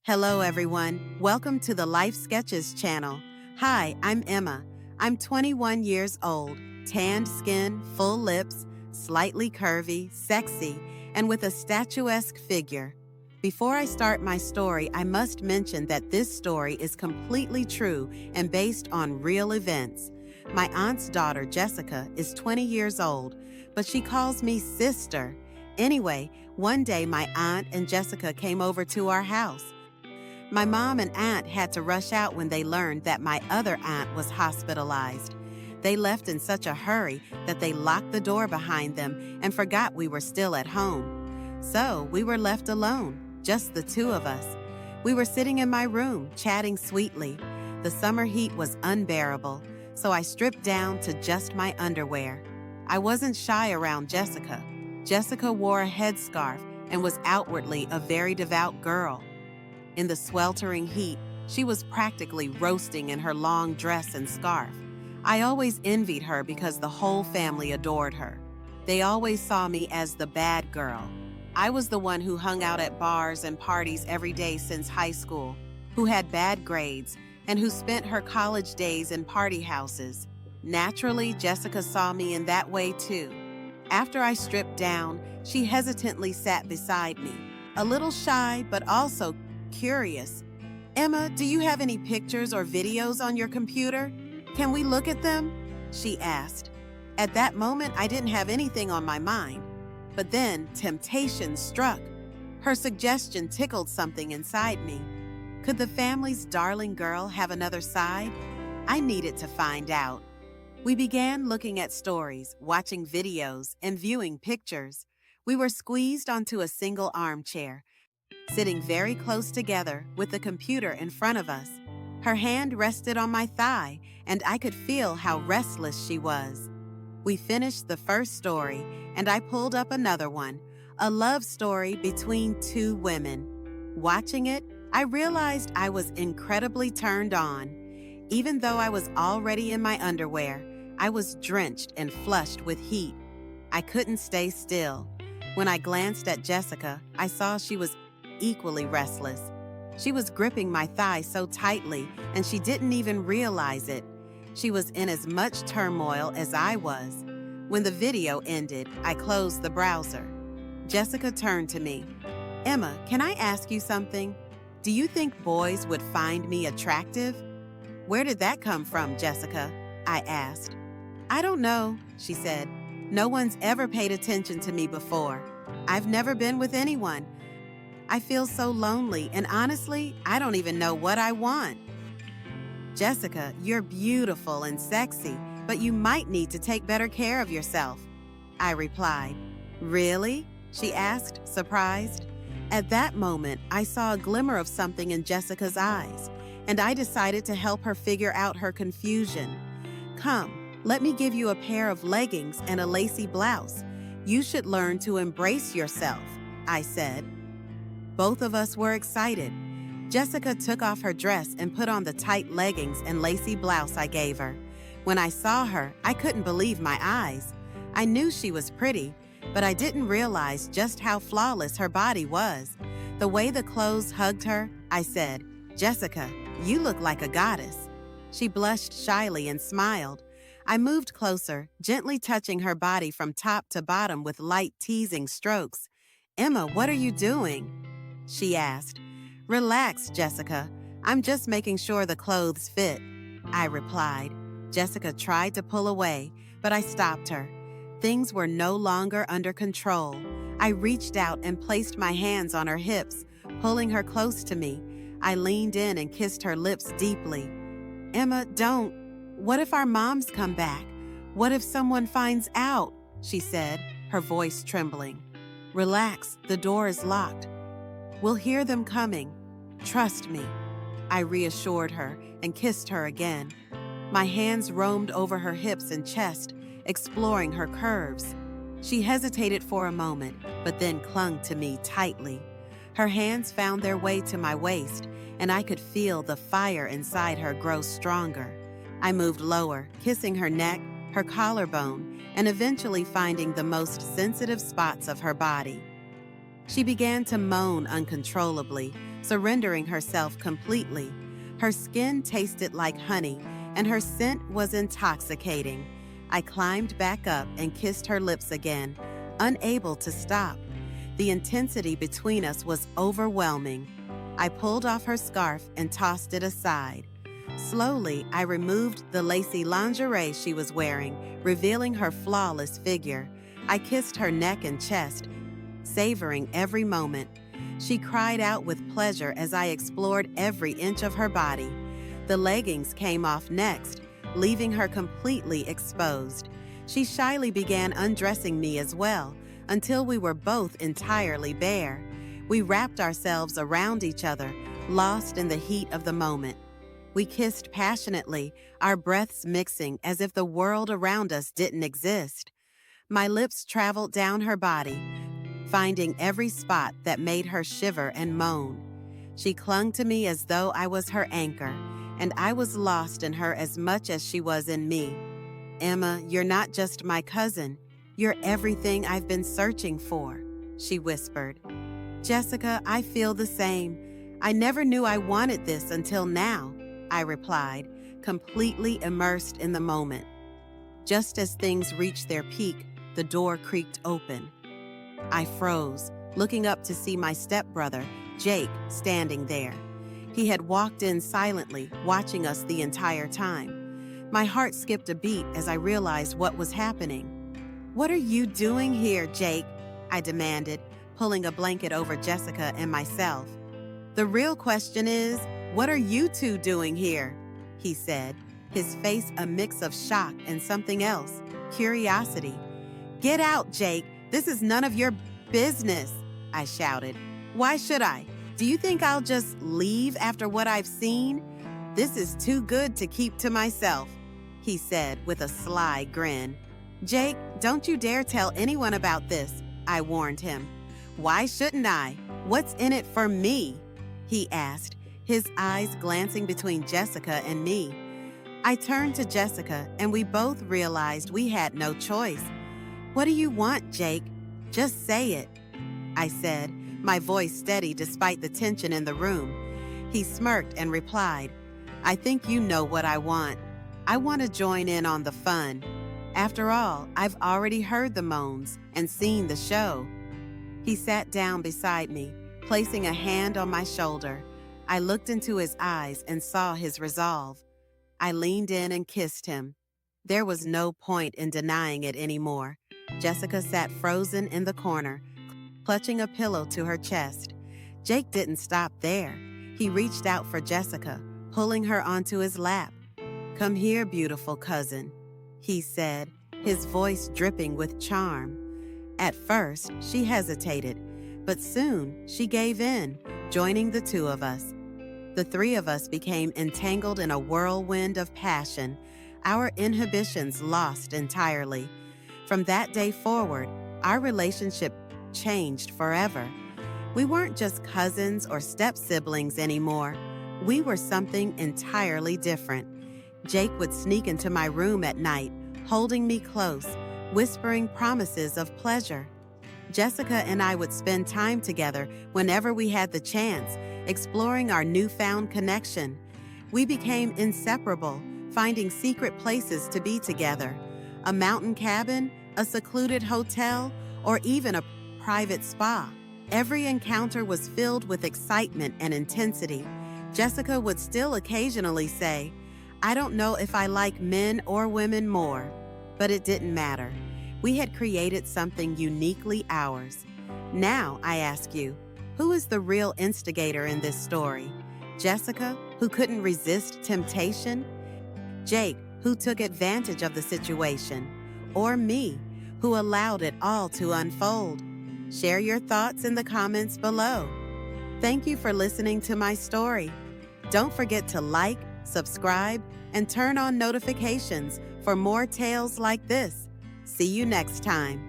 Hello, everyone. Welcome to the Life Sketches channel. Hi, I'm Emma. I'm 21 years old, tanned skin, full lips, slightly curvy, sexy, and with a statuesque figure. Before I start my story, I must mention that this story is completely true and based on real events. My aunt's daughter, Jessica, is 20 years old, but she calls me sister. Anyway, one day my aunt and Jessica came over to our house. My mom and aunt had to rush out when they learned that my other aunt was hospitalized. They left in such a hurry that they locked the door behind them and forgot we were still at home. So we were left alone, just the two of us. We were sitting in my room, chatting sweetly. The summer heat was unbearable, so I stripped down to just my underwear. I wasn't shy around Jessica. Jessica wore a headscarf and was outwardly a very devout girl. In the sweltering heat, she was practically roasting in her long dress and scarf. I always envied her because the whole family adored her. They always saw me as the bad girl. I was the one who hung out at bars and parties every day since high school, who had bad grades, and who spent her college days in party houses. Naturally, Jessica saw me in that way too. After I stripped down, she hesitantly sat beside me, a little shy but also curious. "Emma, do you have any pictures or videos on your computer? Can we look at them?" she asked. At that moment, I didn't have anything on my mind. But then temptation struck. Her suggestion tickled something inside me. Could the family's darling girl have another side? I needed to find out. We began looking at stories, watching videos, and viewing pictures. We were squeezed onto a single armchair, sitting very close together with the computer in front of us. Her hand rested on my thigh, and I could feel how restless she was. We finished the first story, and I pulled up another one, a love story between two women. Watching it, I realized I was incredibly turned on. Even though I was already in my underwear, I was drenched and flushed with heat. I couldn't stay still. When I glanced at Jessica, I saw she was equally restless. She was gripping my thigh so tightly, and she didn't even realize it. She was in as much turmoil as I was. When the video ended, I closed the browser. Jessica turned to me. "Emma, can I ask you something? Do you think boys would find me attractive?" "Where did that come from, Jessica?" I asked. "I don't know," she said. "No one's ever paid attention to me before. I've never been with anyone. I feel so lonely, and honestly, I don't even know what I want." "Jessica, you're beautiful and sexy, but you might need to take better care of yourself," I replied. "Really?" she asked, surprised. At that moment, I saw a glimmer of something in Jessica's eyes, and I decided to help her figure out her confusion. "Come, let me give you a pair of leggings and a lacy blouse. You should learn to embrace yourself," I said. Both of us were excited. Jessica took off her dress and put on the tight leggings and lacy blouse I gave her. When I saw her, I couldn't believe my eyes. I knew she was pretty, but I didn't realize just how flawless her body was. The way the clothes hugged her, I said, "Jessica, you look like a goddess." She blushed shyly and smiled. I moved closer, gently touching her body from top to bottom with light teasing strokes. "Emma, what are you doing?" she asked. "Relax, Jessica. I'm just making sure the clothes fit," I replied. Jessica tried to pull away, but I stopped her. Things were no longer under control. I reached out and placed my hands on her hips, pulling her close to me. I leaned in and kissed her lips deeply. "Emma, don't. What if our moms come back? What if someone finds out?" she said, her voice trembling. "Relax, the door is locked. We'll hear them coming. Trust me," I reassured her and kissed her again. My hands roamed over her hips and chest, exploring her curves. She hesitated for a moment, but then clung to me tightly. Her hands found their way to my waist, and I could feel the fire inside her grow stronger. I moved lower, kissing her neck, her collarbone, and eventually finding the most sensitive spots of her body. She began to moan uncontrollably, surrendering herself completely. Her skin tasted like honey, and her scent was intoxicating. I climbed back up and kissed her lips again, unable to stop. The intensity between us was overwhelming. I pulled off her scarf and tossed it aside. Slowly, I removed the lacy lingerie she was wearing, revealing her flawless figure. I kissed her neck and chest, savoring every moment. She cried out with pleasure as I explored every inch of her body. The leggings came off next, leaving her completely exposed. She shyly began undressing me as well, until we were both entirely bare. We wrapped ourselves around each other, lost in the heat of the moment. We kissed passionately, our breaths mixing as if the world around us didn't exist. My lips traveled down her body, finding every spot that made her shiver and moan. She clung to me as though I was her anchor, and I was lost in her as much as she was in me. "Emma, you're not just my cousin. You're everything I've been searching for," she whispered. "Jessica, I feel the same. I never knew I wanted this until now," I replied, completely immersed in the moment. Just as things reached their peak, the door creaked open. I froze, looking up to see my stepbrother, Jake, standing there. He had walked in silently, watching us the entire time. My heart skipped a beat as I realized what was happening. "What are you doing here, Jake?" I demanded, pulling a blanket over Jessica and myself. "The real question is, what are you two doing here?" he said, his face a mix of shock and something else, curiosity. "Get out, Jake. This is none of your business," I shouted. "Why should I? Do you think I'll just leave after what I've seen? This is too good to keep to myself," he said with a sly grin. "Jake, don't you dare tell anyone about this," I warned him. "Why shouldn't I? What's in it for me?" he asked, his eyes glancing between Jessica and me. I turned to Jessica, and we both realized we had no choice. "What do you want, Jake? Just say it," I said, my voice steady despite the tension in the room. He smirked and replied, "I think you know what I want. I want to join in on the fun. After all, I've already heard the moans and seen the show." He sat down beside me, placing a hand on my shoulder. I looked into his eyes and saw his resolve. I leaned in and kissed him. There was no point in denying it anymore. Jessica sat frozen in the corner, clutching a pillow to her chest. Jake didn't stop there. He reached out for Jessica, pulling her onto his lap. "Come here, beautiful cousin," he said, his voice dripping with charm. At first, she hesitated, but soon she gave in, joining the two of us. The three of us became entangled in a whirlwind of passion, our inhibitions lost entirely. From that day forward, our relationship changed forever. We weren't just cousins or step-siblings anymore. We were something entirely different. Jake would sneak into my room at night, holding me close, whispering promises of pleasure. Jessica and I would spend time together whenever we had the chance, exploring our newfound connection. We became inseparable, finding secret places to be together. A mountain cabin, a secluded hotel, or even a private spa. Every encounter was filled with excitement and intensity. Jessica would still occasionally say, "I don't know if I like men or women more," but it didn't matter. We had created something uniquely ours. Now, I ask you, who is the real instigator in this story? Jessica, who couldn't resist temptation? Jake, who took advantage of the situation? Or me, who allowed it all to unfold? Share your thoughts in the comments below. Thank you for listening to my story. Don't forget to like, subscribe, and turn on notifications for more tales like this. See you next time.